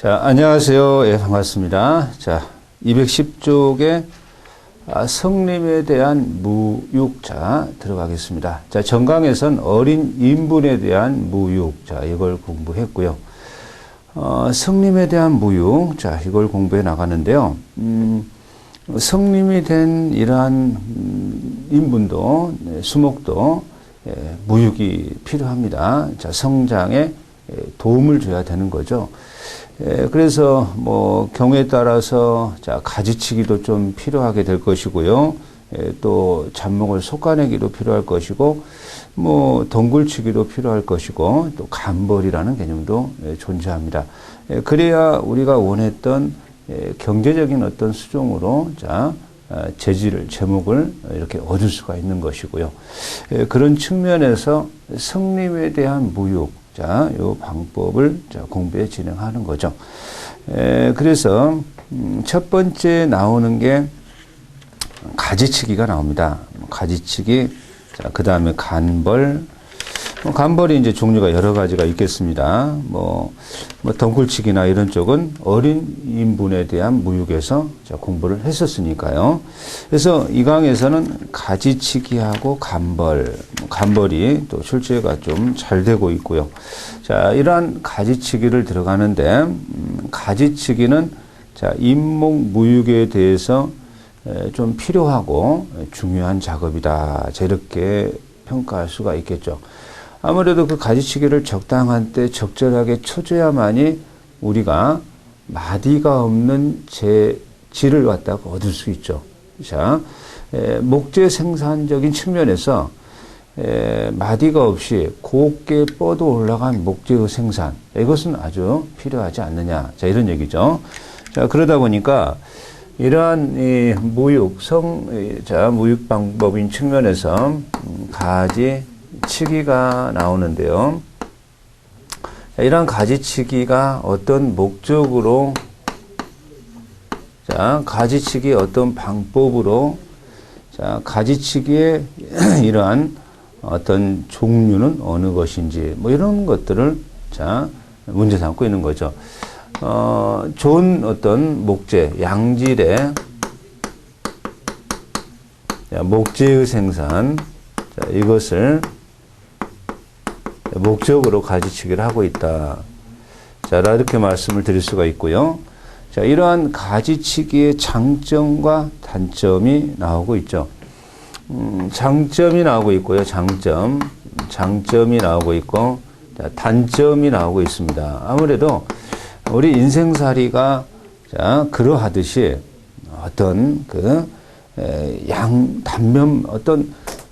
자, 안녕하세요. 예, 반갑습니다. 자, 210쪽에 성림에 대한 무육, 들어가겠습니다. 자, 정강에선 어린 인분에 대한 무육, 이걸 공부했고요. 성림에 대한 무육, 이걸 공부해 나가는데요. 성림이 된 이러한 인분도, 수목도, 무육이 필요합니다. 자, 성장에 도움을 줘야 되는 거죠. 그래서 경우에 따라서 가지치기도 좀 필요하게 될 것이고요. 또 잡목을 솎아내기도 필요할 것이고, 덩굴치기도 필요할 것이고, 또 간벌이라는 개념도 존재합니다. 그래야 우리가 원했던 경제적인 어떤 수종으로 제목을 이렇게 얻을 수가 있는 것이고요. 그런 측면에서 성림에 대한 무육, 요 방법을 공부해 진행하는 거죠. 그래서 첫 번째 나오는 게 가지치기가 나옵니다. 가지치기, 그 다음에 간벌. 간벌이 이제 종류가 여러 가지가 있겠습니다. 덩굴치기나 이런 쪽은 어린 인분에 대한 무육에서 공부를 했었으니까요. 그래서 이 강에서는 가지치기하고 간벌이 또 출제가 좀 잘 되고 있고요. 자, 이러한 가지치기를 들어가는데, 가지치기는 인목 무육에 대해서 좀 필요하고 중요한 작업이다. 이렇게 평가할 수가 있겠죠. 아무래도 그 가지치기를 적당한 때 적절하게 쳐줘야만이 우리가 마디가 없는 질을 갖다가 얻을 수 있죠. 자, 목재 생산적인 측면에서 마디가 없이 곱게 뻗어 올라간 목재의 생산, 이것은 아주 필요하지 않느냐. 이런 얘기죠. 자, 그러다 보니까 이러한 무육 방법인 측면에서 가지치기가 나오는데요. 이러한 가지치기가 어떤 목적으로, 가지치기 어떤 방법으로, 가지치기의 이러한 어떤 종류는 어느 것인지, 이런 것들을, 문제 삼고 있는 거죠. 좋은 어떤 목재, 양질의 목재의 생산, 이것을 목적으로 가지치기를 하고 있다. 이렇게 말씀을 드릴 수가 있고요. 이러한 가지치기의 장점과 단점이 나오고 있죠. 장점이 나오고 있고요. 장점이 나오고 있고, 단점이 나오고 있습니다. 아무래도 우리 인생살이가 그러하듯이 어떤 단면,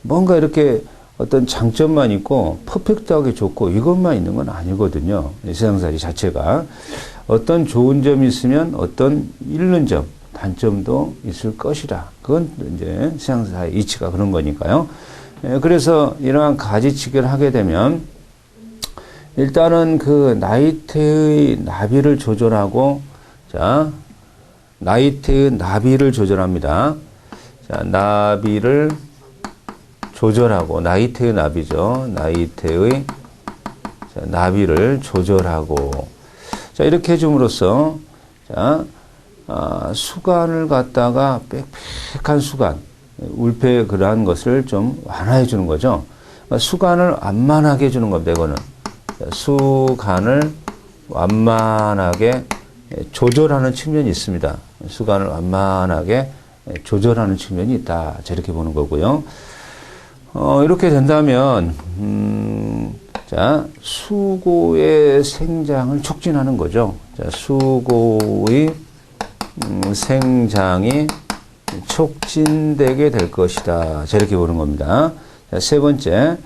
뭔가 이렇게 어떤 장점만 있고 퍼펙트하게 좋고 이것만 있는 건 아니거든요. 세상살이 자체가. 어떤 좋은 점이 있으면 어떤 잃는 점, 단점도 있을 것이다. 그건 이제 세상살이 이치가 그런 거니까요. 그래서 이러한 가지치기를 하게 되면 일단은 그 나이테의 나비를 조절하고, 나이테의 나비를 조절합니다. 나비를 조절하고, 나이테의 나비죠. 나이테의 나비를 조절하고, 이렇게 해줌으로써, 수간을 갖다가 빽빽한 수간, 울패 그러한 것을 좀 완화해 주는 거죠. 수간을 완만하게 해주는 겁니다, 이거는. 수간을 완만하게 조절하는 측면이 있습니다. 수간을 완만하게 조절하는 측면이 있다. 이렇게 보는 거고요. 이렇게 된다면, 수고의 생장을 촉진하는 거죠. 수고의 생장이 촉진되게 될 것이다. 이렇게 보는 겁니다. 세 번째,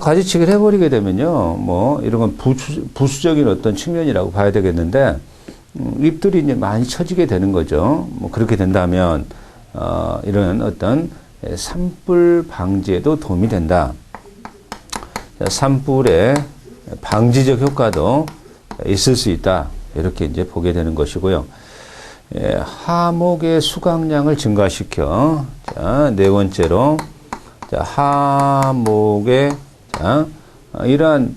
가지치기를 해버리게 되면요, 이런 건 부수적인 어떤 측면이라고 봐야 되겠는데, 잎들이 이제 많이 처지게 되는 거죠. 그렇게 된다면, 이런 어떤 산불 방지에도 도움이 된다. 산불의 방지적 효과도 있을 수 있다. 이렇게 이제 보게 되는 것이고요. 하목의 수강량을 증가시켜. 네 번째로, 하목의, 이러한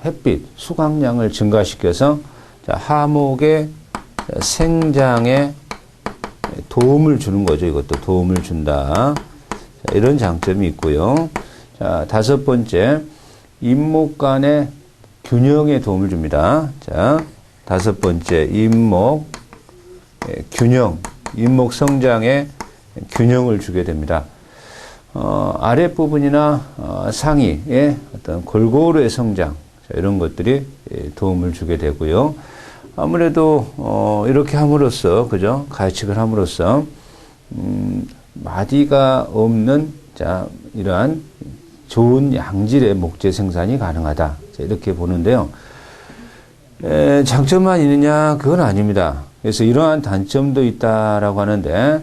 햇빛, 수강량을 증가시켜서 자, 하목의 생장에 도움을 주는 거죠. 이것도 도움을 준다. 자, 이런 장점이 있고요. 자, 다섯 번째, 임목 간의 균형에 도움을 줍니다. 자, 다섯 번째, 임목 균형, 임목 성장에 균형을 주게 됩니다. 아랫부분이나 상위의 어떤 골고루의 성장, 자, 이런 것들이 도움을 주게 되고요. 아무래도 이렇게 함으로써, 그죠? 가식을 함으로써 마디가 없는 자 이러한 좋은 양질의 목재 생산이 가능하다. 자, 이렇게 보는데요. 장점만 있느냐? 그건 아닙니다. 그래서 이러한 단점도 있다라고 하는데,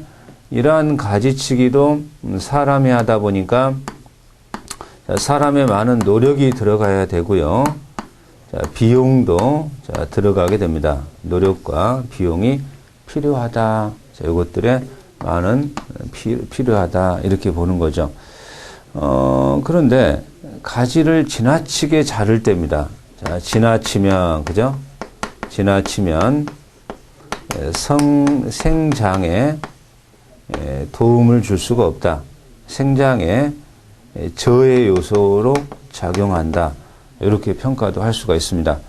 이러한 가지치기도 사람이 하다 보니까 사람의 많은 노력이 들어가야 되고요. 자, 비용도 자, 들어가게 됩니다. 노력과 비용이 필요하다. 자, 이것들에 많은 필요하다. 이렇게 보는 거죠. 그런데 가지를 지나치게 자를 때입니다. 자, 지나치면, 그죠? 지나치면 생장에 도움을 줄 수가 없다. 생장에 저해 요소로 작용한다. 이렇게 평가도 할 수가 있습니다.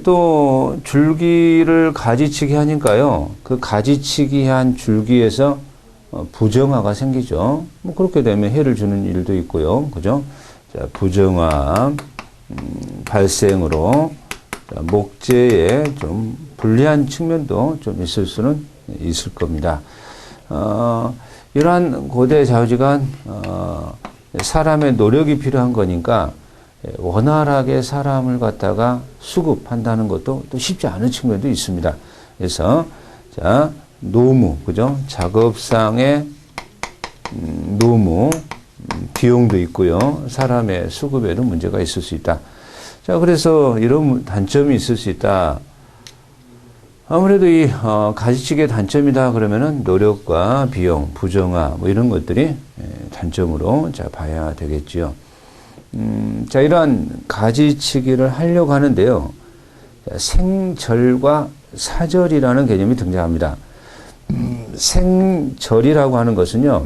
또 줄기를 가지치기 하니까요. 그 가지치기 한 줄기에서 부정화가 생기죠. 뭐 그렇게 되면 해를 주는 일도 있고요. 그죠? 자, 부정화 발생으로 목재에 좀 불리한 측면도 좀 있을 수는 있을 겁니다. 이러한 고대 좌우지간 사람의 노력이 필요한 거니까 원활하게 사람을 갖다가 수급한다는 것도 또 쉽지 않은 측면도 있습니다. 그래서 자, 노무, 그죠? 작업상의 노무 비용도 있고요. 사람의 수급에도 문제가 있을 수 있다. 자, 그래서 이런 단점이 있을 수 있다. 아무래도 이 가지치기의 단점이다 그러면은 노력과 비용, 부정화 뭐 이런 것들이 단점으로 자 봐야 되겠지요. 자, 이러한 가지치기를 하려고 하는데요. 생절과 사절이라는 개념이 등장합니다. 생절이라고 하는 것은요,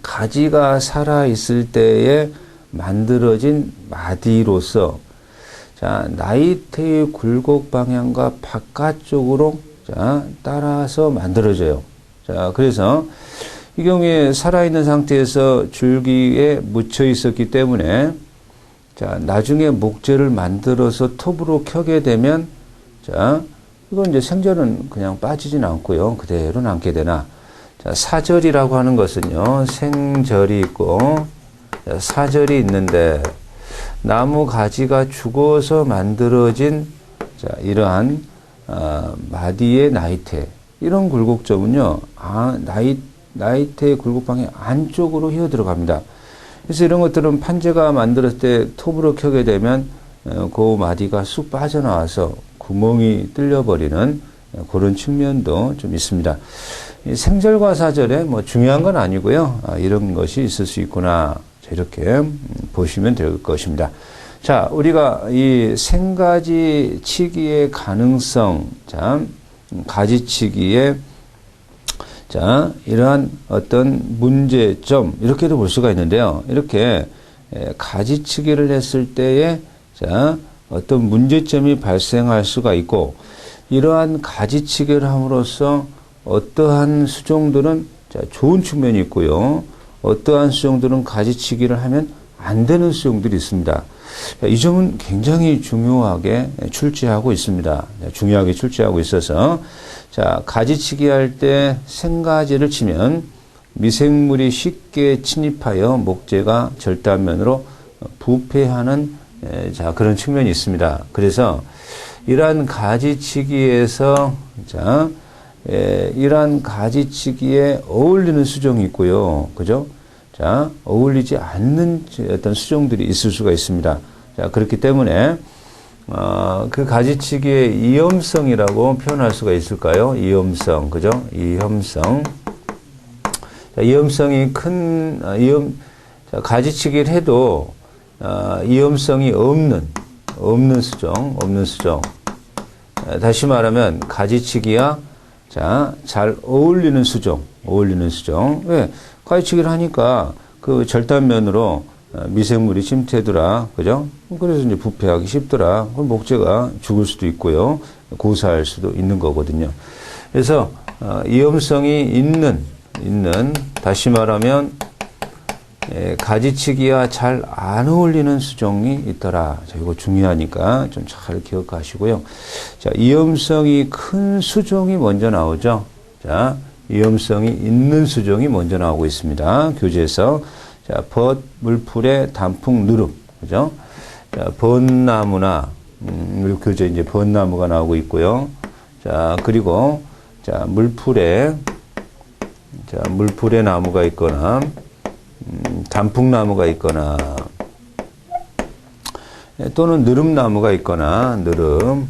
가지가 살아있을 때에 만들어진 마디로서 자, 나이테의 굴곡 방향과 바깥쪽으로 자, 따라서 만들어져요. 자, 그래서 이 경우에 살아있는 상태에서 줄기에 묻혀 있었기 때문에 자, 나중에 목재를 만들어서 톱으로 켜게 되면 자, 이건 이제 생절은 그냥 빠지진 않고요. 그대로 남게 되나. 자, 사절이라고 하는 것은요, 생절이 있고 자, 사절이 있는데 나무 가지가 죽어서 만들어진 자, 이러한 마디의 나이테 이런 굴곡점은요, 나이테의 굴곡방의 안쪽으로 휘어 들어갑니다. 그래서 이런 것들은 판재가 만들었을 때 톱으로 켜게 되면 그 마디가 쑥 빠져나와서 구멍이 뚫려버리는 그런 측면도 좀 있습니다. 생절과 사절에 뭐 중요한 건 아니고요. 이런 것이 있을 수 있구나. 이렇게 보시면 될 것입니다. 자, 우리가 이 생가지치기의 가능성, 자, 가지치기의 자, 이러한 어떤 문제점, 이렇게도 볼 수가 있는데요. 이렇게 가지치기를 했을 때에 자, 어떤 문제점이 발생할 수가 있고, 이러한 가지치기를 함으로써 어떠한 수종들은 자, 좋은 측면이 있고요. 어떠한 수종들은 가지치기를 하면 안 되는 수종들이 있습니다. 이 점은 굉장히 중요하게 출제하고 있습니다. 중요하게 출제하고 있어서 자, 가지치기 할 때 생가지를 치면 미생물이 쉽게 침입하여 목재가 절단면으로 부패하는 자, 그런 측면이 있습니다. 그래서 이러한 가지치기에서 자, 이러한 가지치기에 어울리는 수종이 있고요. 그죠? 자, 어울리지 않는 어떤 수종들이 있을 수가 있습니다. 자, 그렇기 때문에, 그 가지치기의 이염성이라고 표현할 수가 있을까요? 이염성. 그죠? 이염성. 자, 이염성이 큰, 자, 가지치기를 해도 이염성이 없는 수종. 다시 말하면 가지치기와 자, 잘 어울리는 수종. 왜? 가지치기를 하니까 그 절단면으로 미생물이 침투하더라. 그죠? 그래서 이제 부패하기 쉽더라. 그럼 목재가 죽을 수도 있고요. 고사할 수도 있는 거거든요. 그래서, 이염성이 있는, 다시 말하면, 가지치기와 잘 안 어울리는 수종이 있더라. 자, 이거 중요하니까 좀 잘 기억하시고요. 자, 이염성이 큰 수종이 먼저 나오죠. 자, 이염성이 있는 수종이 먼저 나오고 있습니다. 교재에서. 자, 벗, 물풀에, 단풍, 누름. 그죠? 자, 벚나무나, 교재 이제 벚나무가 나오고 있고요. 자, 그리고, 자, 물풀에 나무가 있거나, 단풍나무가 있거나, 또는 느릅나무가 있거나, 느름.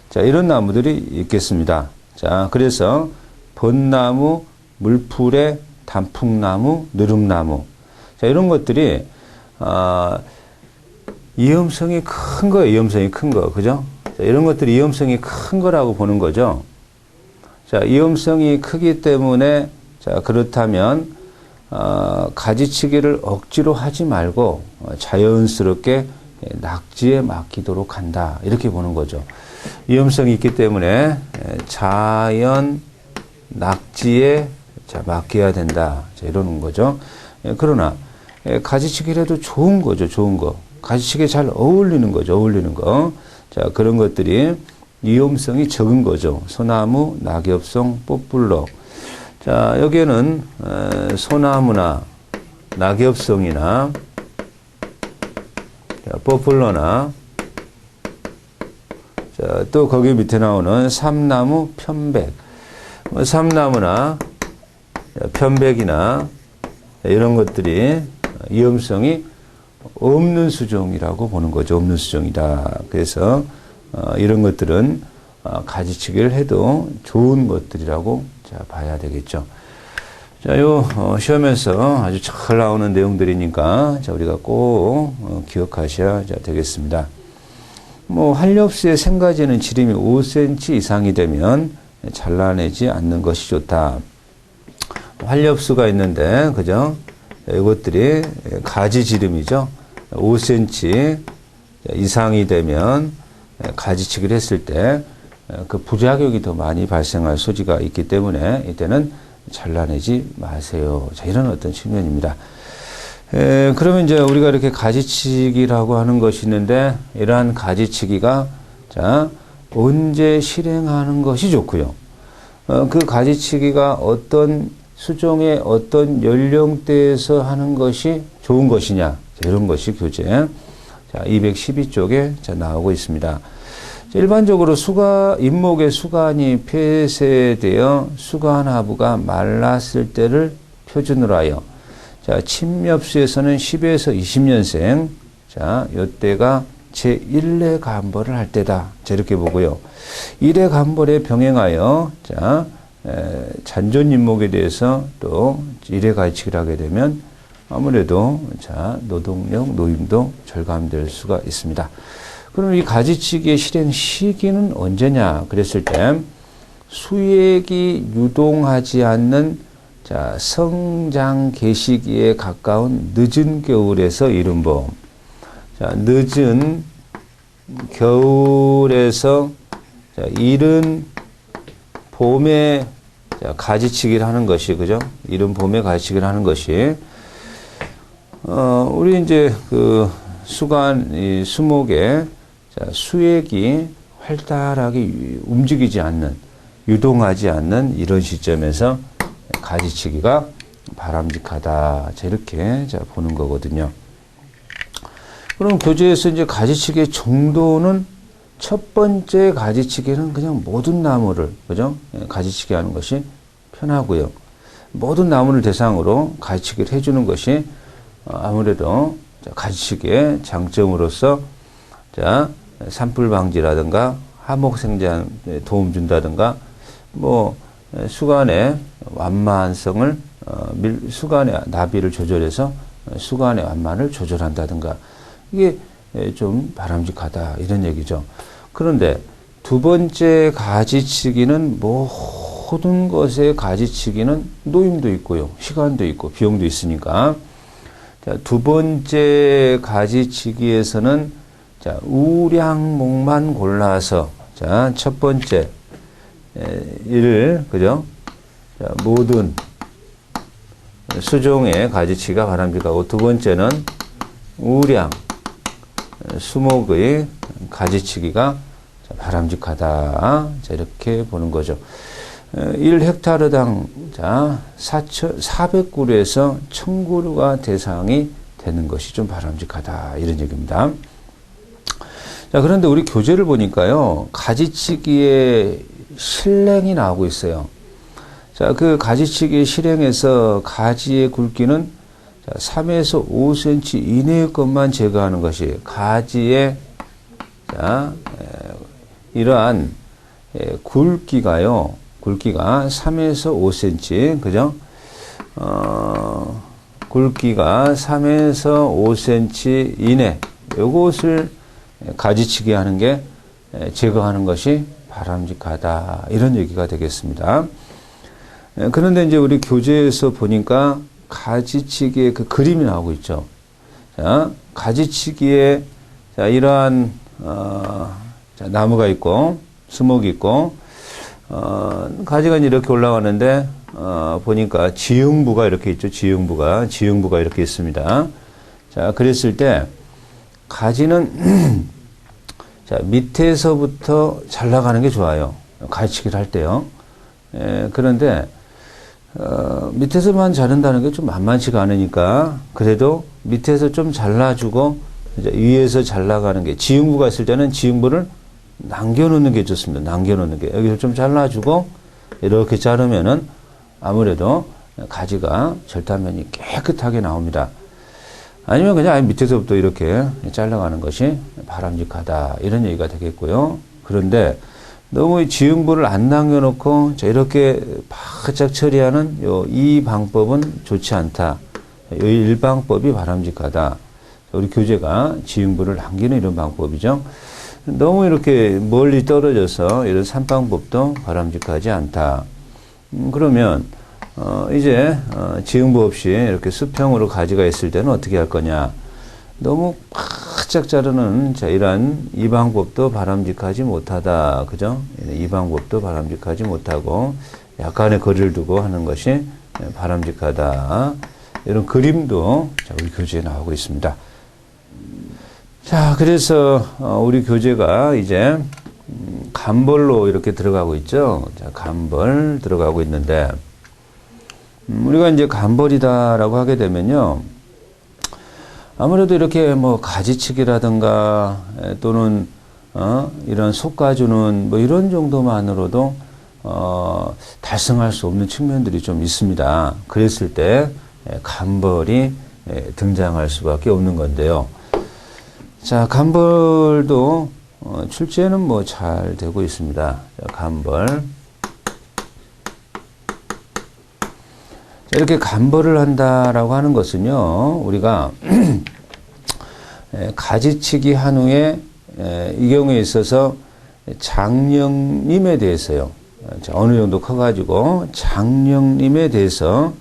자, 이런 나무들이 있겠습니다. 자, 그래서, 벚나무, 물풀에, 단풍나무, 느릅나무. 자, 이런 것들이, 이염성이 큰 거예요. 그죠? 자, 이런 것들이 이염성이 큰 거라고 보는 거죠. 자, 이염성이 크기 때문에, 자, 그렇다면, 가지치기를 억지로 하지 말고, 자연스럽게 낙지에 맡기도록 한다. 이렇게 보는 거죠. 이염성이 있기 때문에, 자연 낙지에 자, 맡겨야 된다. 자, 이러는 거죠. 그러나, 가지치기를 해도 좋은 거죠. 가지치기에 잘 어울리는 거죠. 자, 그런 것들이 이염성이 적은 거죠. 소나무, 낙엽송, 뽀플러. 자, 여기에는, 소나무나, 낙엽송이나, 뽀플러나, 자, 또 거기 밑에 나오는 삼나무, 편백. 삼나무나, 편백이나 이런 것들이 이염성이 없는 수종이라고 보는 거죠. 없는 수종이다. 그래서 이런 것들은 가지치기를 해도 좋은 것들이라고 자, 봐야 되겠죠. 자, 시험에서 아주 잘 나오는 내용들이니까 자, 우리가 꼭 기억하셔야 되겠습니다. 한렵수의 생가지는 지름이 5cm 이상이 되면 잘라내지 않는 것이 좋다. 활엽수가 있는데, 그죠? 이것들이 가지지름이죠. 5cm 이상이 되면 가지치기를 했을 때 그 부작용이 더 많이 발생할 소지가 있기 때문에 이때는 잘라내지 마세요. 자, 이런 어떤 측면입니다. 그러면 이제 우리가 이렇게 가지치기라고 하는 것이 있는데, 이러한 가지치기가, 자, 언제 실행하는 것이 좋고요. 그 가지치기가 어떤 수종의 어떤 연령대에서 하는 것이 좋은 것이냐. 자, 이런 것이 교재. 자, 212쪽에 자, 나오고 있습니다. 자, 일반적으로 잇목의 수간이 폐쇄되어 수간 하부가 말랐을 때를 표준으로 하여. 자, 침엽수에서는 10에서 20년생. 자, 요때가 제1례 간벌을 할 때다. 자, 이렇게 보고요. 1례 간벌에 병행하여, 자, 잔존인목에 대해서 또 1례 가지치기를 하게 되면 아무래도, 자, 노동력, 노임도 절감될 수가 있습니다. 그럼 이 가지치기의 실행 시기는 언제냐? 그랬을 때, 수액이 유동하지 않는, 자, 성장 개시기에 가까운 늦은 겨울에서 이른 봄. 자, 늦은 겨울에서 자, 이른 봄에 자, 가지치기를 하는 것이, 그죠? 이른 봄에 가지치기를 하는 것이, 우리 이제 그 수간, 수목에 자, 수액이 활달하게 움직이지 않는, 유동하지 않는 이런 시점에서 가지치기가 바람직하다. 자, 이렇게 자, 보는 거거든요. 그럼 교재에서 이제 가지치기의 정도는 첫 번째 가지치기는 그냥 모든 나무를, 그죠? 가지치기 하는 것이 편하고요. 모든 나무를 대상으로 가지치기를 해주는 것이 아무래도 가지치기의 장점으로서 자, 산불 방지라든가 하목 생장에 도움 준다든가 수간의 완만성을 수간의 나비를 조절해서 수간의 완만을 조절한다든가 이게 좀 바람직하다 이런 얘기죠. 그런데 두 번째 가지치기는 모든 것의 가지치기는 노임도 있고요. 시간도 있고 비용도 있으니까 자, 두 번째 가지치기에서는 자, 우량목만 골라서 자, 첫 번째 그죠? 자, 모든 수종의 가지치기가 바람직하고 두 번째는 우량 수목의 가지치기가 바람직하다. 자, 이렇게 보는 거죠. 1헥타르당 자, 400그루에서 1000그루가 대상이 되는 것이 좀 바람직하다. 이런 얘기입니다. 자, 그런데 우리 교재를 보니까요. 가지치기의 실행이 나오고 있어요. 자, 그 가지치기 실행에서 가지의 굵기는 3에서 5cm 이내의 것만 제거하는 것이 가지의 자, 이러한 굵기가요. 굵기가 3에서 5cm, 그죠? 굵기가 3에서 5cm 이내 요것을 가지치기 하는 게 제거하는 것이 바람직하다. 이런 얘기가 되겠습니다. 그런데 이제 우리 교재에서 보니까 가지치기의 그 그림이 나오고 있죠. 자, 가지치기에 자, 이러한 자, 나무가 있고 수목이 있고 가지가 이렇게 올라가는데 보니까 지형부가 이렇게 있죠. 지형부가 이렇게 있습니다. 자, 그랬을 때 가지는 자, 밑에서부터 잘 나가는 게 좋아요. 가지치기를 할 때요. 그런데 밑에서만 자른다는 게 좀 만만치가 않으니까 그래도 밑에서 좀 잘라주고 이제 위에서 잘 나가는 게 지형부가 있을 때는 지형부를 남겨놓는 게 좋습니다. 남겨놓는 게 여기서 좀 잘라주고 이렇게 자르면은 아무래도 가지가 절단면이 깨끗하게 나옵니다. 아니면 그냥 밑에서부터 이렇게 잘라가는 것이 바람직하다 이런 얘기가 되겠고요. 그런데 너무 지형부를 안 남겨놓고 이렇게 바짝 처리하는 이 방법은 좋지 않다. 이 일방법이 바람직하다. 우리 교재가 지형부를 남기는 이런 방법이죠. 너무 이렇게 멀리 떨어져서 이런 산방법도 바람직하지 않다. 그러면 이제 지형부 없이 이렇게 수평으로 가지가 있을 때는 어떻게 할 거냐. 너무 바짝 자르는 자, 이러한 이 방법도 바람직하지 못하다. 그죠? 이 방법도 바람직하지 못하고 약간의 거리를 두고 하는 것이 바람직하다. 이런 그림도 자, 우리 교재에 나오고 있습니다. 자, 그래서 우리 교재가 이제 간벌로 이렇게 들어가고 있죠. 자, 간벌 들어가고 있는데 우리가 이제 간벌이다라고 하게 되면요. 아무래도 이렇게 뭐 가지치기라든가 또는 이런 솎아주는 뭐 이런 정도만으로도 달성할 수 없는 측면들이 좀 있습니다. 그랬을 때 간벌이 등장할 수밖에 없는 건데요. 자, 간벌도 출제는 뭐 잘 되고 있습니다. 자, 간벌. 자, 이렇게 간벌을 한다라고 하는 것은요, 우리가 가지치기 한 후에 이 경우에 있어서 장령림에 대해서요. 자, 어느 정도 커가지고 장령림에 대해서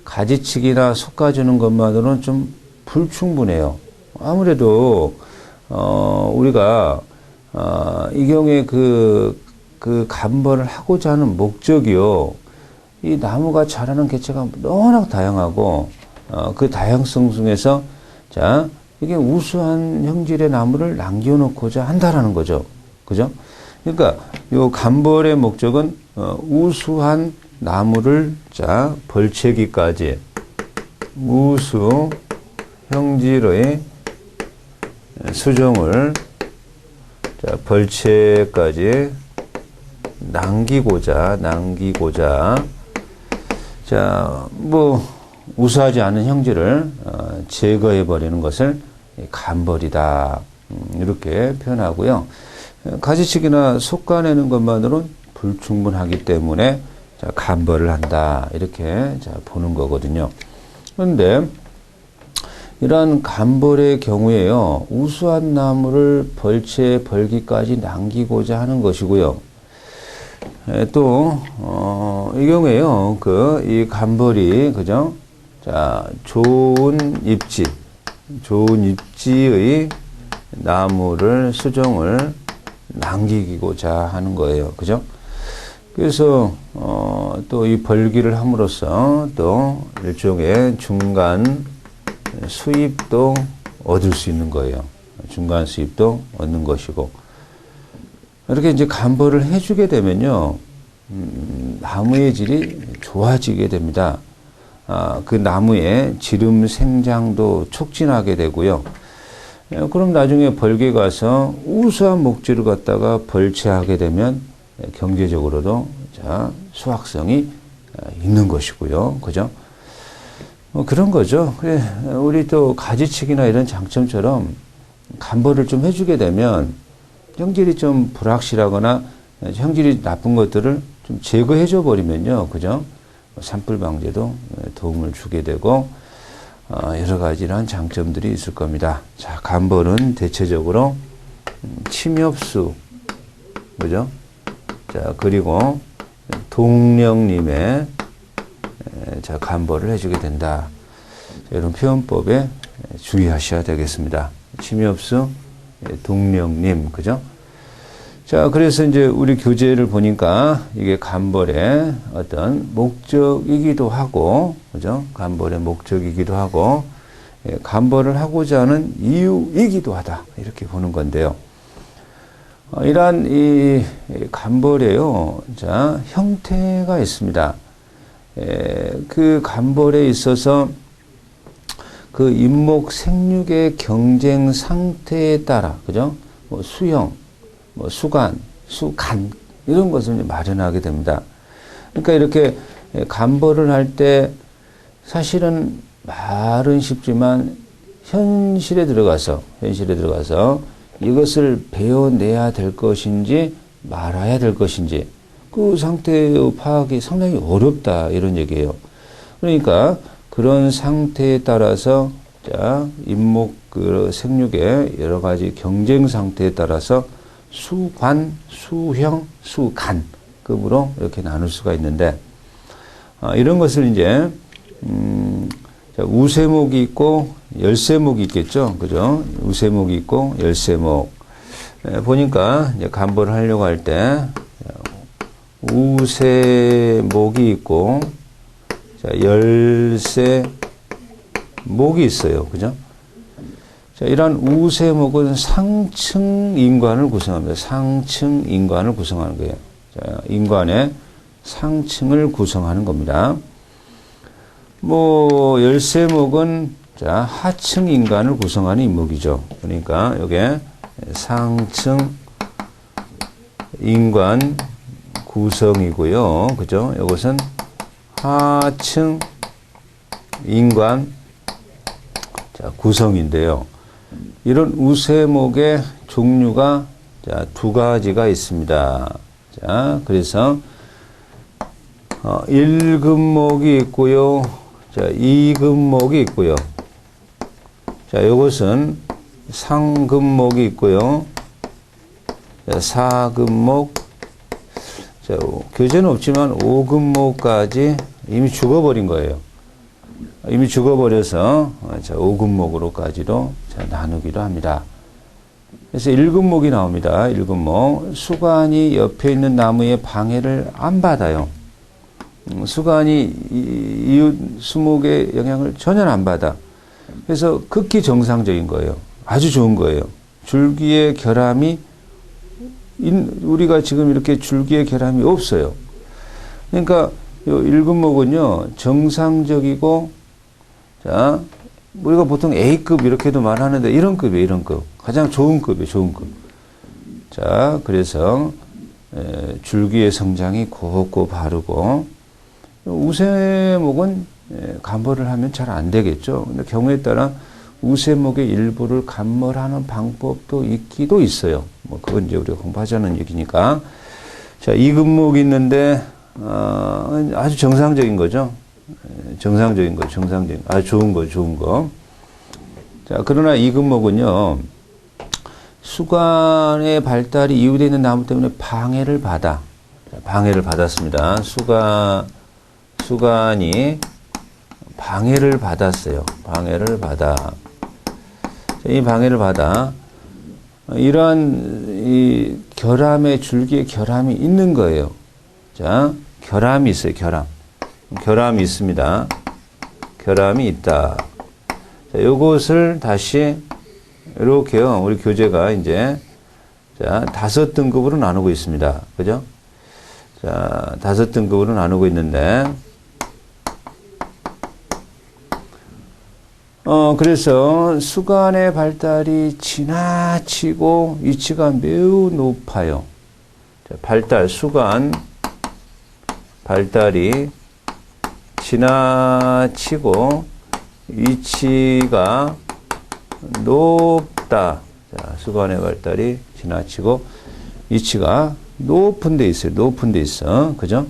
가지치기나 솎아주는 것만으로는 좀 불충분해요. 아무래도 우리가 이 경우에 그 간벌을 하고자 하는 목적이요. 이 나무가 자라는 개체가 워낙 다양하고 그 다양성 중에서 자 이게 우수한 형질의 나무를 남겨놓고자 한다라는 거죠. 그죠? 그러니까 요 간벌의 목적은 우수한 나무를 자 벌채기까지 우수 형질의 수종을 자 벌채까지 남기고자 자 뭐 우수하지 않은 형질을 제거해 버리는 것을 간벌이다 이렇게 표현하고요. 가지치기나 솎아내는 것만으로는 불충분하기 때문에 자, 간벌을 한다 이렇게 자, 보는 거거든요. 그런데 이러한 간벌의 경우에요, 우수한 나무를 벌채 벌기까지 남기고자 하는 것이고요. 또, 이 경우에요, 이 간벌이, 그죠? 자, 좋은 입지의 나무를, 수종을 남기고자 하는 거예요. 그죠? 그래서, 또 이 벌기를 함으로써 또 일종의 중간 수입도 얻을 수 있는 거예요. 중간 수입도 얻는 것이고. 이렇게 이제 간벌을 해주게 되면요, 나무의 질이 좋아지게 됩니다. 그 나무의 지름 생장도 촉진하게 되고요. 그럼 나중에 벌게 가서 우수한 목재를 갖다가 벌채하게 되면 경제적으로도 자, 수확성이 있는 것이고요. 그죠? 그런 거죠. 그래, 우리 또 가지치기나 이런 장점처럼 간벌을 좀 해주게 되면 형질이 좀 불확실하거나 형질이 나쁜 것들을 좀 제거해 줘 버리면요. 그죠? 산불 방제도 도움을 주게 되고, 여러 가지 이런 장점들이 있을 겁니다. 자, 간벌은 대체적으로 침엽수, 그죠? 자, 그리고 동령님의 자, 간벌을 해주게 된다. 이런 표현법에 주의하셔야 되겠습니다. 침엽수, 동령님, 그죠? 자, 그래서 이제 우리 교재를 보니까 이게 간벌의 어떤 목적이기도 하고, 그죠? 간벌의 목적이기도 하고, 간벌을 하고자 하는 이유이기도 하다. 이렇게 보는 건데요. 이러한 이 간벌에요, 자, 형태가 있습니다. 그 간벌에 있어서 그 인목 생육의 경쟁 상태에 따라, 그죠? 뭐 수형, 뭐 수간, 수간, 이런 것을 마련하게 됩니다. 그러니까 이렇게 간벌을 할 때 사실은 말은 쉽지만 현실에 들어가서 이것을 배워내야 될 것인지 말아야 될 것인지 그 상태의 파악이 상당히 어렵다, 이런 얘기예요. 그러니까 그런 상태에 따라서 자, 인목 그 생육의 여러 가지 경쟁 상태에 따라서 수관, 수형, 수간급으로 이렇게 나눌 수가 있는데, 이런 것을 이제 우세목이 있고 열세목이 있겠죠, 그죠? 우세목이 있고 열세목. 보니까 이제 간벌을 하려고 할 때 우세목이 있고, 자, 열세목이 있어요, 그죠? 자, 이러한 우세목은 상층 인관을 구성합니다. 상층 인관을 구성하는 거예요. 자, 인관의 상층을 구성하는 겁니다. 뭐, 열세목은 자, 하층 인관을 구성하는 인목이죠. 그러니까, 요게 상층 인관 구성이고요. 그죠? 이것은 하층 인관 자, 구성인데요. 이런 우세목의 종류가 자, 두 가지가 있습니다. 자, 그래서 1금목이 있고요. 자, 2금목이 있고요. 자, 이것은 상금목이 있고요. 자, 4금목. 자, 교재는 없지만 5금목까지 이미 죽어버린 거예요. 이미 죽어버려서 자, 5금목으로까지도 자, 나누기도 합니다. 그래서 1금목이 나옵니다. 1금목. 수관이 옆에 있는 나무의 방해를 안 받아요. 수관이 이웃 수목의 영향을 전혀 안 받아. 그래서 극히 정상적인 거예요. 아주 좋은 거예요. 줄기의 결함이 우리가 지금 이렇게 줄기의 결함이 없어요. 그러니까 요 1금목은요 정상적이고, 자, 우리가 보통 A급 이렇게도 말하는데 이런 급이에요, 이런 급. 가장 좋은 급이에요, 좋은 급. 자, 그래서 줄기의 성장이 곱고 바르고, 우세목은 간벌을 하면 잘 안 되겠죠. 근데 경우에 따라 우세목의 일부를 간벌하는 방법도 있기도 있어요. 뭐 그건 이제 우리가 공부하자는 얘기니까. 자, 2금목이 있는데 아주 정상적인 거죠. 정상적인 거, 정상적인 거. 좋은 거, 좋은 거. 자, 그러나 이 금목은요, 수간의 발달이 이유되어 있는 나무 때문에 방해를 받아. 방해를 받았습니다. 수간이 방해를 받았어요. 방해를 받아. 이 방해를 받아. 이러한 이 결함의 줄기에 결함이 있는 거예요. 자, 결함이 있어요. 결함이 있습니다. 결함이 있다. 자, 요것을 다시 이렇게요. 우리 교재가 이제 자, 5등급으로 나누고 있습니다. 그죠? 자, 5등급으로 나누고 있는데 그래서 수간의 발달이 지나치고 위치가 매우 높아요. 자, 수간 발달이 지나치고 위치가 높다. 자, 수간의 발달이 지나치고 위치가 높은 데 있어요. 높은 데 있어. 그죠?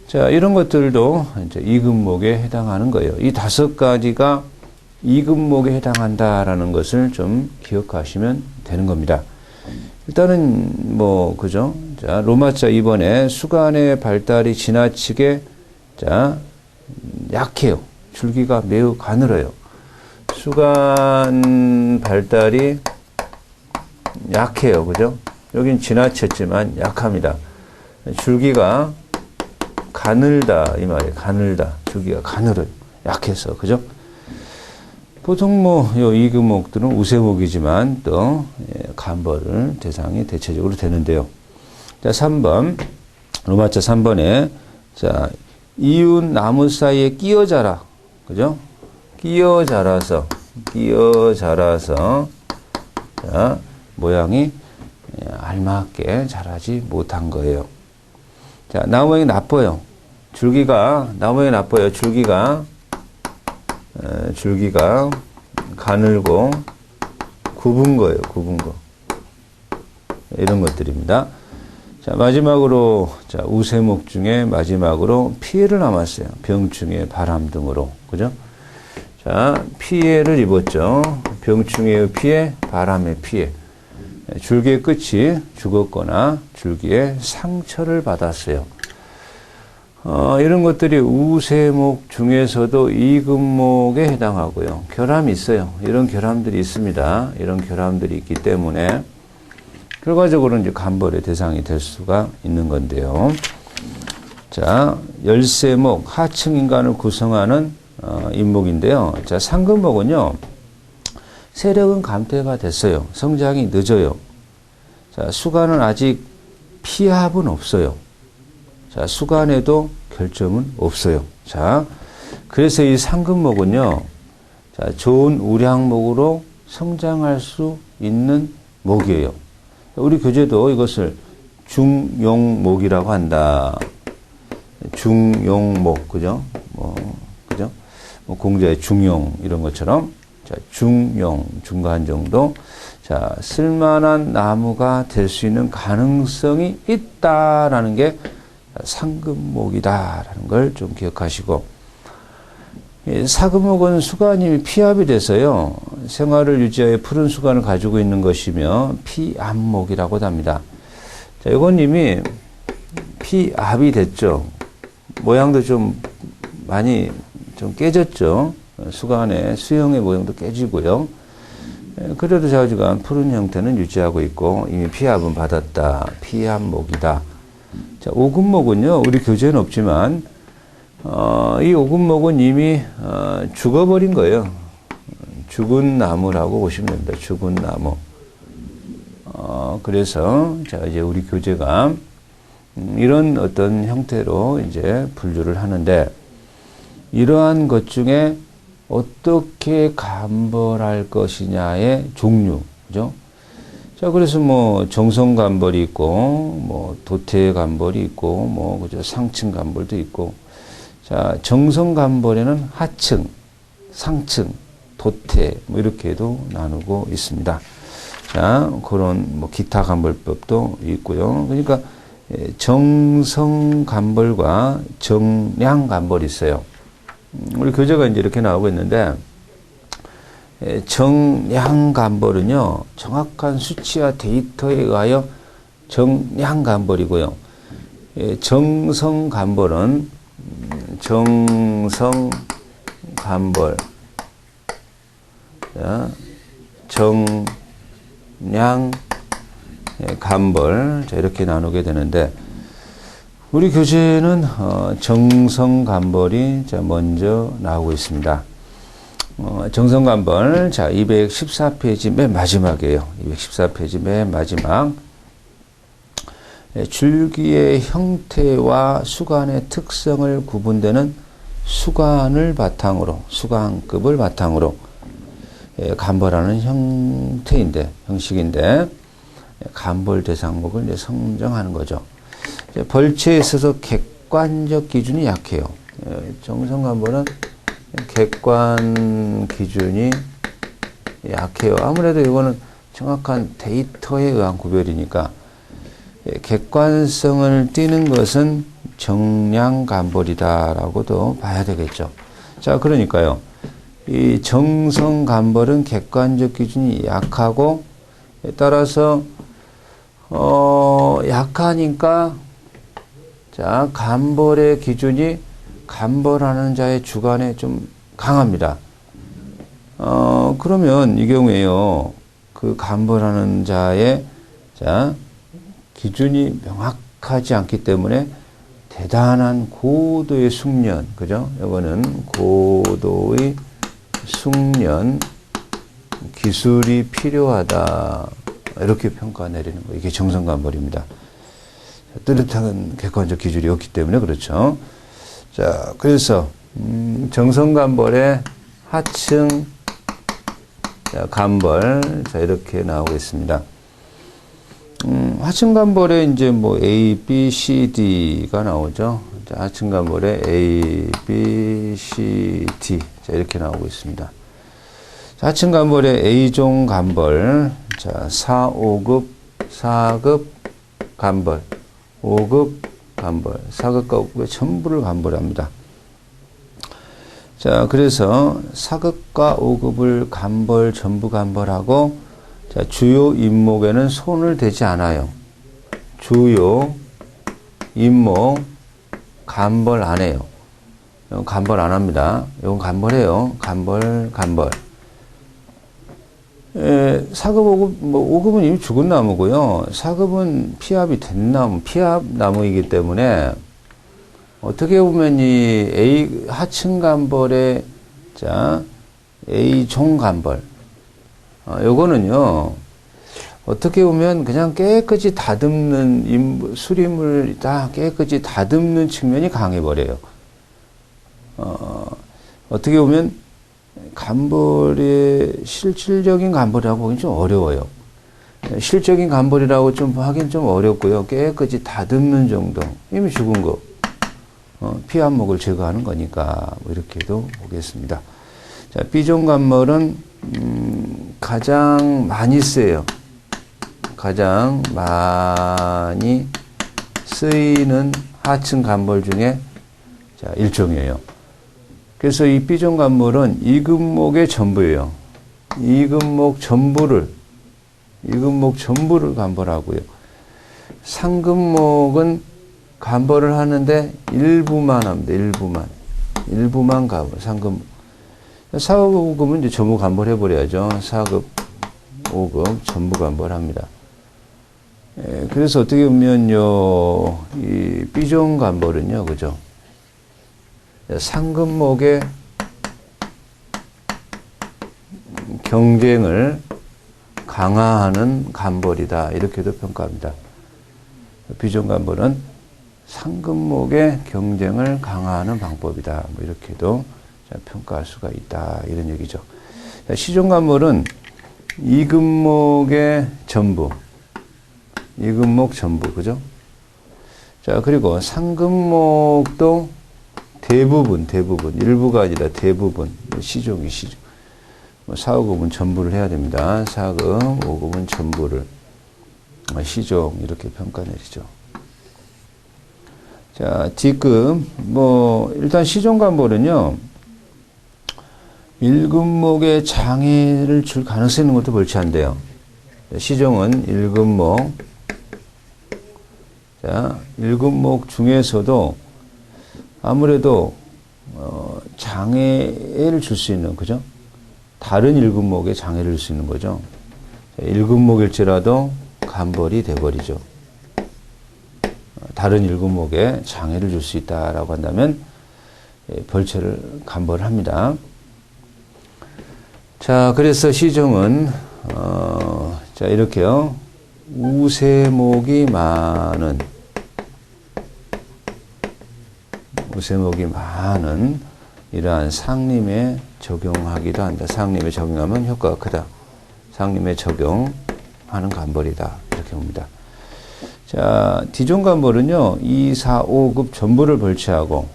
자, 이런 것들도 이제 이금목에 해당하는 거예요. 이 5가지가 이금목에 해당한다라는 것을 좀 기억하시면 되는 겁니다. 일단은 그죠? 자, 로마자 2번에 수간의 발달이 지나치게 자, 약해요. 줄기가 매우 가늘어요. 수간 발달이 약해요. 그죠? 여긴 지나쳤지만 약합니다. 줄기가 가늘다 이 말이에요. 가늘다. 줄기가 가늘어요. 약해서. 그죠? 보통 요 이금목들은 우세목이지만 또 간벌을 대상이 대체적으로 되는데요. 자, 3번. 로마자 3번에 자, 이웃 나무 사이에 끼어 자라. 그죠? 끼어 자라서 자, 모양이 알맞게 자라지 못한 거예요. 자, 나무 모양이 나빠요. 나무 모양이 나빠요. 줄기가 가늘고 굽은 거예요. 굽은 거. 이런 것들입니다. 자, 마지막으로 자, 우세목 중에 마지막으로 피해를 남았어요. 병충해, 바람 등으로. 그죠? 자, 피해를 입었죠. 병충해의 피해, 바람의 피해. 줄기의 끝이 죽었거나 줄기에 상처를 받았어요. 이런 것들이 우세목 중에서도 이금목에 해당하고요. 결함이 있어요. 이런 결함들이 있습니다. 이런 결함들이 있기 때문에 결과적으로 이제 간벌의 대상이 될 수가 있는 건데요. 자, 열세목, 하층 인간을 구성하는 인목인데요. 자, 상금목은요, 세력은 감퇴가 됐어요. 성장이 늦어요. 자, 수간은 아직 피합은 없어요. 자, 수간에도 결점은 없어요. 자, 그래서 이 상금목은요, 자, 좋은 우량목으로 성장할 수 있는 목이에요. 우리 교재도 이것을 중용목이라고 한다. 중용목, 그죠? 그죠? 공자의 중용, 이런 것처럼. 자, 중용, 중간 정도. 자, 쓸만한 나무가 될 수 있는 가능성이 있다라는 게 상금목이다라는 걸 좀 기억하시고, 사금목은 수간이 피합이 돼서요, 생활을 유지하여 푸른 수간을 가지고 있는 것이며 피압목이라고도 합니다. 자, 이건 이미 피압이 됐죠. 모양도 좀 많이 좀 깨졌죠. 수간의 수형의 모양도 깨지고요. 그래도 좌우지간 푸른 형태는 유지하고 있고 이미 피압은 받았다. 피압목이다. 자, 오금목은요, 우리 교재는 없지만 이 오금목은 이미 죽어버린 거예요. 죽은 나무라고 보시면 됩니다. 죽은 나무. 그래서 자, 이제 우리 교재가 이런 어떤 형태로 이제 분류를 하는데, 이러한 것 중에 어떻게 간벌할 것이냐의 종류, 그죠? 자, 그래서 정성 간벌이 있고, 도태 간벌이 있고, 그죠? 상층 간벌도 있고. 자, 정성 간벌에는 하층, 상층, 도태, 이렇게도 나누고 있습니다. 자, 그런, 기타 간벌법도 있고요. 그러니까, 정성 간벌과 정량 간벌이 있어요. 우리 교재가 이제 이렇게 나오고 있는데, 정량간벌은요, 정확한 수치와 데이터에 의하여 정량간벌이고요. 정성간벌은 정성간벌, 정량간벌, 자, 이렇게 나누게 되는데, 우리 교재는 정성간벌이 자 먼저 나오고 있습니다. 정성간벌, 자 214페이지 맨 마지막이에요. 214페이지 맨 마지막. 줄기의 형태와 수간의 특성을 구분되는 수간을 바탕으로, 수간급을 바탕으로 간벌하는 형식인데, 간벌 대상목을 이제 선정하는 거죠. 벌채에 있어서 객관적 기준이 약해요. 정성간벌은 객관 기준이 약해요. 아무래도 이거는 정확한 데이터에 의한 구별이니까 객관성을 띠는 것은 정량간벌이다라고도 봐야 되겠죠. 자, 그러니까요. 이 정성간벌은 객관적 기준이 약하고, 따라서 약하니까 자, 간벌의 기준이 간벌하는 자의 주관에 좀 강합니다. 그러면 이 경우에요, 그 간벌하는 자의 자 기준이 명확하지 않기 때문에 대단한 고도의 숙련, 그죠? 이거는 고도의 숙련 기술이 필요하다, 이렇게 평가 내리는 거. 이게 정성간벌입니다. 뚜렷한 객관적 기준이 없기 때문에 그렇죠. 자, 그래서 정성간벌의 하층 자, 간벌, 자 이렇게 나오고 있습니다. 하층간벌에 이제 뭐 A, B, C, D가 나오죠. 자, 하층간벌에 A, B, C, D 자 이렇게 나오고 있습니다. 자, 하층간벌의 A종 간벌, 자 4, 5급, 4급 간벌, 5급 간벌, 4급과 5급의 전부를 간벌합니다. 자, 그래서 4급과 5급을 간벌, 전부 간벌하고, 자, 주요 임목에는 손을 대지 않아요. 주요 임목 간벌 안 해요. 이건 간벌 안 합니다. 이건 간벌해요. 간벌. 4급, 5급, 뭐 5급은 이미 죽은 나무고요. 4급은 피합이 된 나무, 피합 나무이기 때문에 어떻게 보면 이 A 하층 간벌의 자 A 종 간벌, 요거는요 어떻게 보면 그냥 깨끗이 다듬는 수림을 다 깨끗이 다듬는 측면이 강해 버려요. 어떻게 보면 간벌의 실질적인 간벌이라고 보기 좀 어려워요. 실적인 간벌이라고 좀 하긴 좀 어렵고요. 깨끗이 다듬는 정도. 이미 죽은 거. 피합목을 제거하는 거니까, 뭐 이렇게도 보겠습니다. 자, B종 간벌은, 가장 많이 쓰여요. 가장 많이 쓰이는 하층 간벌 중에, 자, 일종이에요. 그래서 이 B종 간벌은 2급목의 전부예요. 2급목 전부를 간벌하고요. 3급목은 간벌을 하는데 일부만 합니다. 일부만 간벌, 3급. 4급, 5급은 이제 전부 간벌해버려야죠. 4급, 5급 전부 간벌합니다. 그래서 어떻게 보면요, 이 B종 간벌은요, 그죠? 상급목의 경쟁을 강화하는 간벌이다, 이렇게도 평가합니다. B종 간벌은 상급목의 경쟁을 강화하는 방법이다, 뭐 이렇게도 평가할 수가 있다, 이런 얘기죠. C종 간벌은 2급목의 전부, 2급목 전부, 그죠? 자, 그리고 상급목도 대부분, 일부가 아니라 대부분, C종. 4, 5급은 전부를 해야 됩니다. 4급, 5급은 전부를, C종, 이렇게 평가 내리죠. 자, D급, 일단 C종 간벌은요, 일금목에 장애를 줄 가능성이 있는 것도 볼치한데요. 시종은 일금목. 자, 일금목 중에서도 아무래도 장애를 줄 수 있는, 그죠? 다른 일금목에 장애를 줄 수 있는 거죠. 일금목일지라도 간벌이 돼버리죠. 다른 일금목에 장애를 줄 수 있다라고 한다면 벌채를 간벌합니다. 자, 그래서 시종은 자, 이렇게요. 우세목이 많은 이러한 상림에 적용하기도 한다. 상림에 적용하면 효과가 크다. 상림에 적용하는 간벌이다. 이렇게 봅니다. 자, 디종간벌은요, 2, 4, 5급 전부를 벌채하고,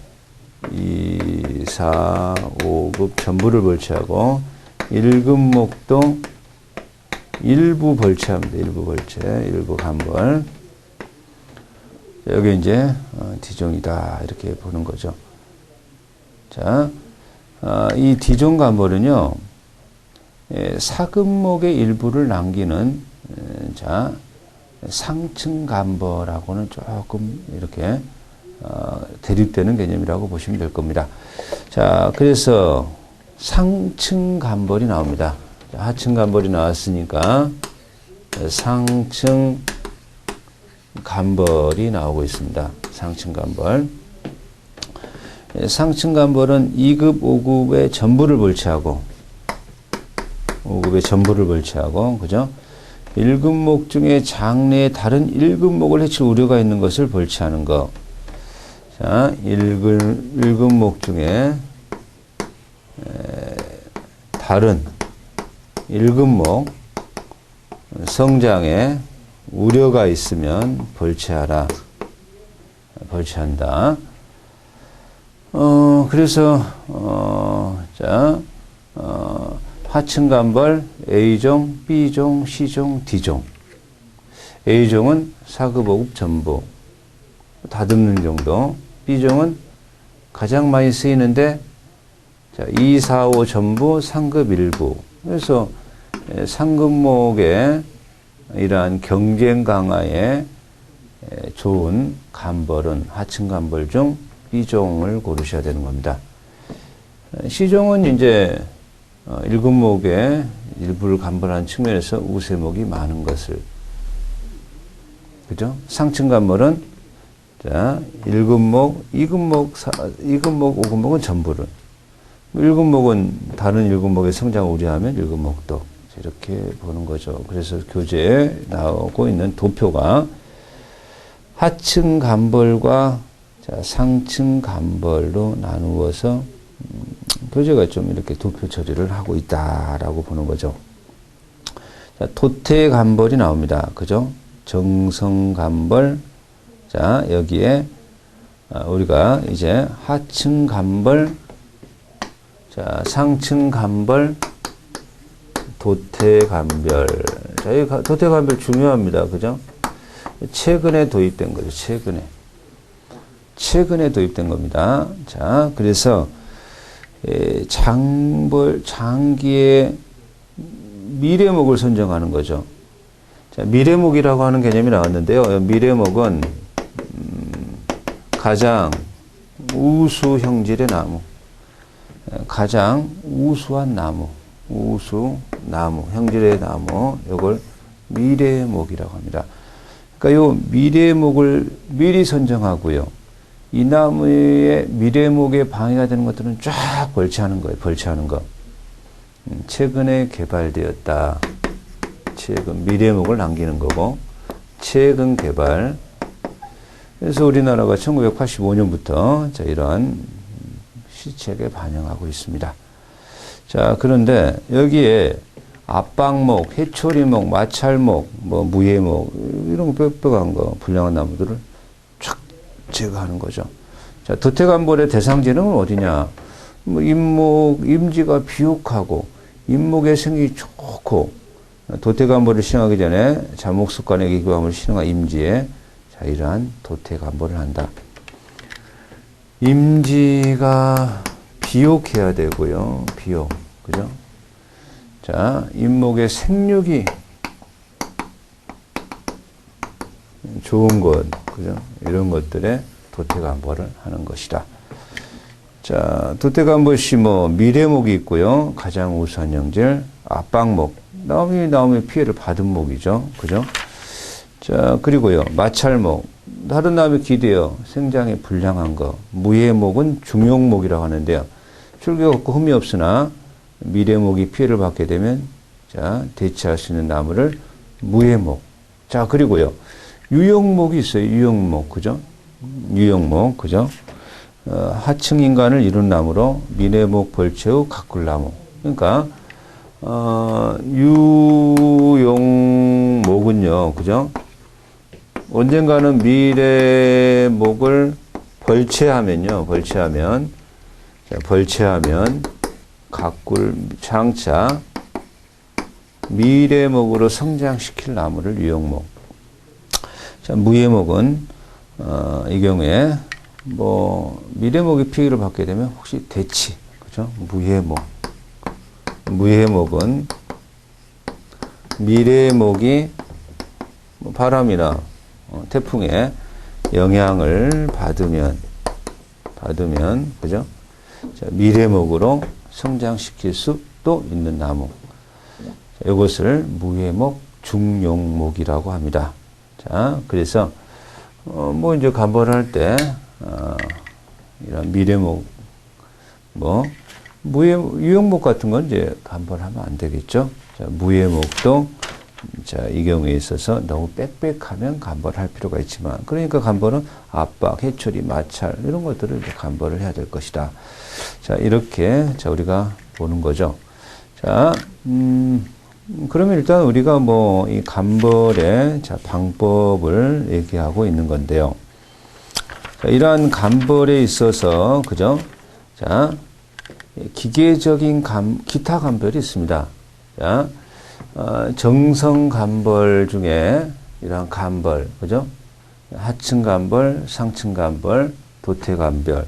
2, 4, 5급 전부를 벌채하고, 1금목도 일부 벌채합니다. 일부 벌채, 일부 간벌. 여기 이제 디종이다. 이렇게 보는 거죠. 자, 이 디종간벌은요, 사금목의 일부를 남기는, 자, 상층간벌하고는 조금 이렇게 대립되는 개념이라고 보시면 될 겁니다. 자, 그래서 상층간벌이 나옵니다. 하층간벌이 나왔으니까 상층간벌이 나오고 있습니다. 상층간벌. 상층간벌은 2급, 5급의 전부를 벌채하고 5급의 전부를 벌채하고, 그죠? 1금목 중에 장래에 다른 1금목을 해칠 우려가 있는 것을 벌채하는 거. 자, 1금목 중에 다른 1금목 성장에 우려가 있으면 벌채하라. 벌채한다. 그래서 자, 하층간벌 A종, B종, C종, D종. A종은 4급, 5급 전부. 다듬는 정도. B종은 가장 많이 쓰이는데, 자, 2, 4, 5 전부, 3급 일부. 그래서 상금목의 이러한 경쟁 강화에 좋은 간벌은 하층간벌 중 B종을 고르셔야 되는 겁니다. C종은 이제 1금목의 일부를 간벌하는 측면에서 우세목이 많은 것을, 그죠? 상층간벌은 자, 1금목, 2금목, 2금목, 5금목은 전부를, 1금목은 다른 1금목의 성장을 우려하면 1금목도 이렇게 보는 거죠. 그래서 교재에 나오고 있는 도표가 하층간벌과 자, 상층간벌로 나누어서 교재가 좀 이렇게 도표 처리를 하고 있다라고 보는 거죠. 자, 도태간벌이 나옵니다. 그죠? 정성간벌. 자, 여기에 우리가 이제 하층간벌, 자, 상층간벌, 도태간별. 자, 이 도태간별 중요합니다. 그죠? 최근에 도입된 거죠. 최근에 도입된 겁니다. 자, 그래서 장기의 미래목을 선정하는 거죠. 자, 미래목이라고 하는 개념이 나왔는데요. 미래목은 가장 우수 형질의 나무, 가장 우수한 나무, 형질의 나무, 이걸 미래목이라고 합니다. 그러니까 요 미래목을 미리 선정하고요. 이 나무의 미래목에 방해가 되는 것들은 쫙 벌채하는 거예요. 벌채하는 거. 최근에 개발되었다. 최근 미래목을 남기는 거고, 최근 개발. 그래서 우리나라가 1985년부터 자, 이러한 시책에 반영하고 있습니다. 자, 그런데 여기에 압박목, 해초리목, 마찰목, 뭐 무예목, 이런 빽빽한 거, 불량한 나무들을 쫙 제거하는 거죠. 자, 도태간벌의 대상 지능은 어디냐? 뭐 임지가 비옥하고 임목의 생기 좋고, 도태간벌을 시행하기 전에 자목습관의 기교함을 신흥한 임지에 자, 이러한 도태간벌을 한다. 임지가 비옥해야 되고요. 그죠? 자, 잇목의 생육이 좋은 것, 그죠? 이런 것들에 도태감보를 하는 것이다. 자, 도태감보시 뭐 미래목이 있고요. 가장 우수한 형질, 압박목. 나무의 피해를 받은 목이죠. 그죠? 자, 그리고요. 마찰목. 다른 나무에 기대어 생장에 불량한 거. 무해목은 중용목이라고 하는데요. 줄기가 없고 흠이 없으나 미래목이 피해를 받게 되면 자, 대체할 수 있는 나무를 무해목. 자, 그리고요. 유용목이 있어요. 유용목. 그죠? 유용목. 그죠? 하층 인간을 이룬 나무로 미래목, 벌채우, 가꿀나무. 그러니까 유용목은요. 그죠? 언젠가는 미래목을 벌채하면요. 벌채하면 가꿀, 장차 미래목으로 성장시킬 나무를 유용목. 자, 무해목은 이 경우에 뭐 미래목이 피해를 받게 되면 혹시 대치, 그죠? 무해목은 미래목이 바람이나 태풍에 영향을 받으면 그죠? 자, 미래목으로 성장시킬 수도 있는 나무. 자, 이것을 무해목 중용목이라고 합니다. 자, 그래서 뭐 이제 감벌을 할 때 이런 미래목 유용목 같은 건 이제 감벌하면 안 되겠죠. 자, 무해목도 자, 이 경우에 있어서 너무 빽빽하면 감벌할 필요가 있지만, 그러니까 감벌은 압박, 해초리, 마찰 이런 것들을 이제 감벌을 해야 될 것이다. 자, 이렇게 자 우리가 보는 거죠. 자, 그러면 일단 우리가 뭐 이 감벌의 자 방법을 얘기하고 있는 건데요. 자, 이러한 감벌에 있어서 그죠? 자, 기계적인 기타 감벌이 있습니다. 자, 정성 감벌 중에 이러한 감벌, 그죠? 하층 감벌, 상층 감벌, 도태 감벌,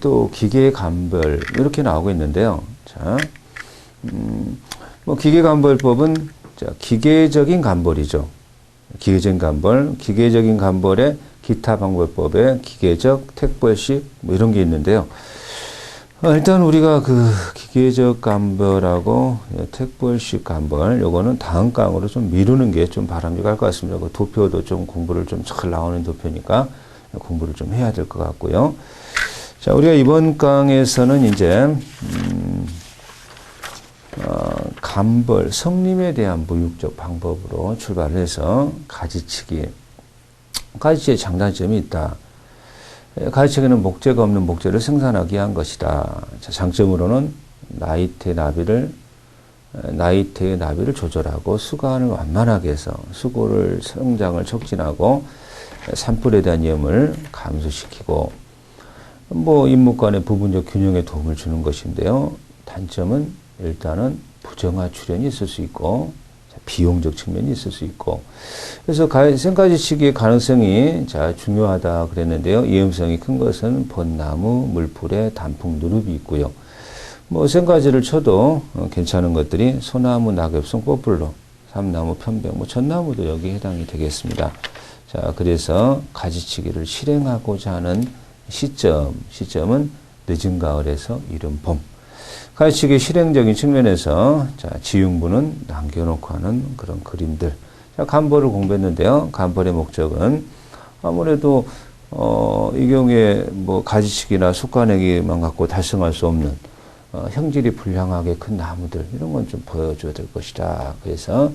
또 기계 감벌 이렇게 나오고 있는데요. 자, 뭐 기계 감벌법은 자, 기계적인 감벌이죠. 기계적인 감벌의 기타 방법법에 기계적, 택벌식 뭐 이런 게 있는데요. 일단 우리가 그 기계적 감벌하고 택벌식 감벌 요거는 다음 강으로 좀 미루는 게 좀 바람직할 것 같습니다. 그 도표도 좀 공부를 좀 잘 나오는 도표니까 공부를 좀 해야 될 것 같고요. 자, 우리가 이번 강에서는 이제 감벌, 성림에 대한 무육적 방법으로 출발을 해서 가지치기의 장단점이 있다. 가지치기는 목재가 없는 목재를 생산하기 위한 것이다. 자, 장점으로는 나이테의 나비를 조절하고 수간을 완만하게 해서 수고를 성장을 촉진하고 산불에 대한 위험을 감소시키고 뭐 인목 간의 부분적 균형에 도움을 주는 것인데요. 단점은 일단은 부정화 출현이 있을 수 있고 비용적 측면이 있을 수 있고 그래서 생가지치기의 가능성이 자 중요하다 그랬는데요. 위험성이 큰 것은 벚나무, 물풀에 단풍, 누룹이 있고요. 뭐 생가지를 쳐도 괜찮은 것들이 소나무, 낙엽송, 뽀플로, 삼나무, 편백, 뭐 전나무도 여기에 해당이 되겠습니다. 자, 그래서 가지치기를 실행하고자 하는 시점은 늦은 가을에서 이른 봄. 가지치기 실행적인 측면에서 자, 지흉부는 남겨놓고 하는 그런 그림들. 자, 감벌을 공부했는데요. 감벌의 목적은 아무래도 이 경우에 뭐 가지치기나 숯가내기만 갖고 달성할 수 없는 형질이 불량하게 큰 나무들 이런 건 좀 보여줘야 될 것이다. 그래서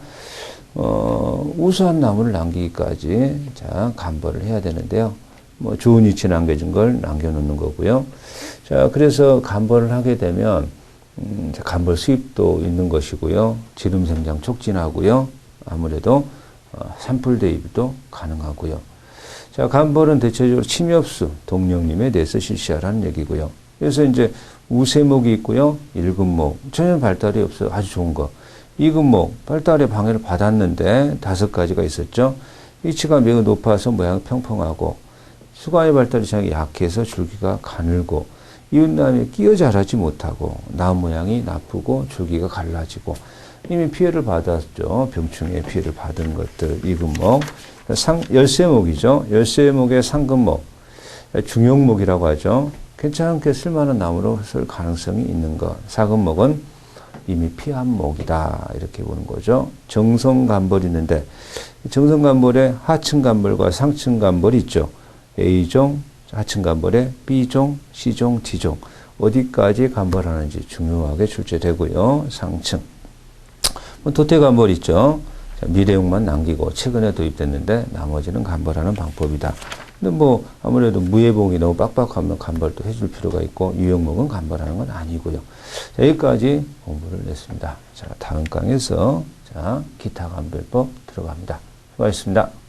우수한 나무를 남기기까지 자 감벌을 해야 되는데요. 뭐 좋은 위치에 남겨진 걸 남겨놓는 거고요. 자, 그래서 감벌을 하게 되면 감벌 수입도 있는 것이고요. 지름 생장 촉진하고요. 아무래도 산불 대입도 가능하고요. 자, 감벌은 대체적으로 침엽수, 동령림에 대해서 실시하라는 얘기고요. 그래서 이제 우세목이 있고요. 1금목, 전혀 발달이 없어요. 아주 좋은 거. 2금목, 발달의 방해를 받았는데 5가지가 있었죠. 위치가 매우 높아서 모양이 평평하고 수관의 발달이 약해서 줄기가 가늘고 이웃나무에 끼어 자라지 못하고 나무 모양이 나쁘고 줄기가 갈라지고 이미 피해를 받았죠. 병충해 피해를 받은 것들 이근목 열쇠목이죠. 열쇠목의 상근목 중용목이라고 하죠. 괜찮게 쓸만한 나무로 쓸 가능성이 있는 것. 사근목은 이미 피한 목이다 이렇게 보는 거죠. 정성간벌이 있는데 정성간벌에 하층간벌과 상층간벌이 있죠. A종 하층간벌에 B종, C종, D종 어디까지 간벌하는지 중요하게 출제되고요. 상층 도태간벌 있죠. 미래용만 남기고 최근에 도입됐는데 나머지는 간벌하는 방법이다. 근데 뭐 아무래도 무예봉이 너무 빡빡하면 간벌도 해줄 필요가 있고 유형목은 간벌하는 건 아니고요. 자, 여기까지 공부를 했습니다. 자, 다음 강에서 기타 간별법 들어갑니다. 수고하셨습니다.